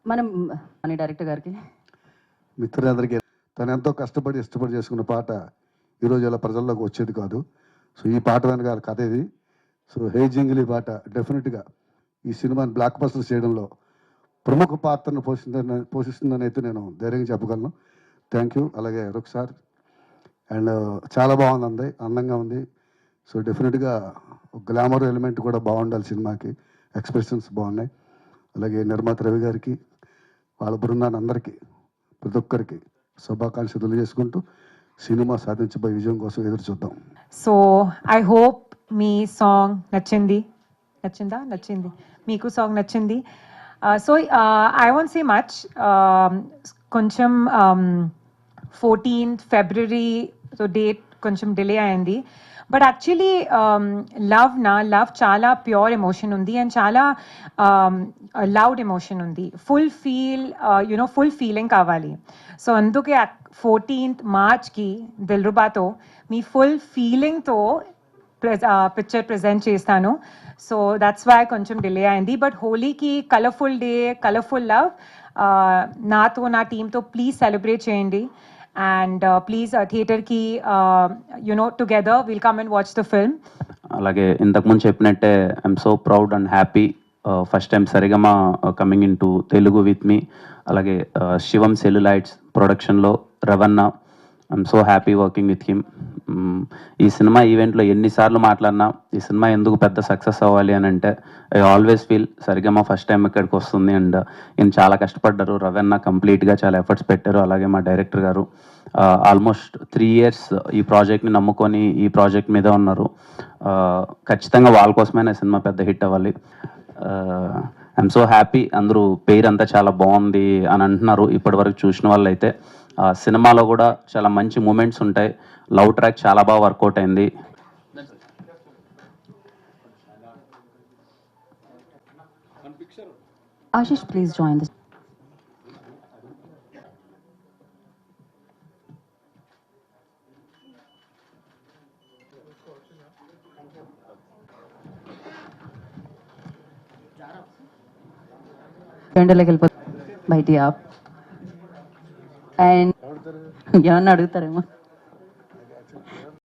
మనం అని డైరెక్టర్ గారికి మిత్రులందరికీ తను ఎంతో కష్టపడి ఇష్టపడి చేసుకున్న పాట ఈరోజు ఇలా ప్రజల్లోకి వచ్చేది కాదు. సో ఈ పాట వెనకాల కథ ఇది. సో హే జింగిల్ ఈ పాట డెఫినెట్గా ఈ సినిమాని బ్లాక్ బస్టర్ చేయడంలో ప్రముఖ పాత్రను పోషిస్తుందని అయితే నేను ధైర్యంగా చెప్పగలను. Thank you. అలాగే రుక్ సార్ అండ్ చాలా బాగుంది, అందంగా ఉంది. సో డెఫినెట్గా గ్లామర్ ఎలిమెంట్ కూడా బాగుండాలి సినిమాకి. ఎక్స్ప్రెషన్స్ బాగున్నాయి. అలాగే నిర్మాత రవి గారికి, వాళ్ళ బృందాన్ని అందరికీ, ప్రతి ఒక్కరికి శుభాకాంక్షలు తెలియజేసుకుంటూ సినిమా సాధించబోయే విజయం కోసం ఎదురు చూద్దాం. సో ఐ హోప్ మీ సాంగ్ నచ్చింది మీకు సాంగ్ నచ్చింది. So I won't say much. కొంచెం 14th February సో డేట్ కొంచెం డిలే అయింది. బట్ యాక్చువల్లీ లవ్ చాలా ప్యూర్ ఎమోషన్ ఉంది అండ్ చాలా లౌడ్ ఎమోషన్ ఉంది. ఫుల్ ఫీలింగ్ కావాలి. సో అందుకే 14th Marchకి దిల్రుబాతో మీ ఫుల్ ఫీలింగ్తో పిక్చర్ ప్రజెంట్ చేస్తాను. సో దట్స్ వై కొంచెం డిలే అయింది. బట్ హోలీకి కలర్ఫుల్ డే, కలర్ఫుల్ లవ్ నాతో నా టీంతో ప్లీజ్ సెలబ్రేట్ చేయండి. And please theater ki together we'll come and watch the film. అలాగే ఇంతకుముందు చెప్పినట్టే I'm so proud and happy. First time Saregama coming into Telugu with me. అలాగే శివం సెల్యులైట్స్ ప్రొడక్షన్లో Ravana. I'm so happy working with him. ఈ cinema ఈవెంట్లో ఎన్నిసార్లు మాట్లాడినా ఈ సినిమా ఎందుకు పెద్ద సక్సెస్ అవ్వాలి అని అంటే I always feel Sarigama first time ఇక్కడికి వస్తుంది అండ్ ఈయన చాలా కష్టపడ్డారు. రవణ కంప్లీట్గా చాలా ఎఫర్ట్స్ పెట్టారు. అలాగే మా డైరెక్టర్ గారు ఆల్మోస్ట్ 3 years ఈ ప్రాజెక్ట్ని నమ్ముకొని ఈ ప్రాజెక్ట్ మీద ఉన్నారు. ఖచ్చితంగా వాళ్ళ కోసమైనా సినిమా పెద్ద హిట్ అవ్వాలి. I'm so happy. అందరూ పేరంతా చాలా బాగుంది అని అంటున్నారు ఇప్పటివరకు చూసిన వాళ్ళు అయితే. సినిమాలో కూడా చాలా మంచి మూమెంట్స్ ఉంటాయి. లవ్ ట్రాక్ చాలా బాగా వర్కౌట్ అయింది. Ashish, please join this. ఎండలోకి వెళ్ళిపోతుంది బయట అండ్ ఏమన్నా అడుగుతారేమో.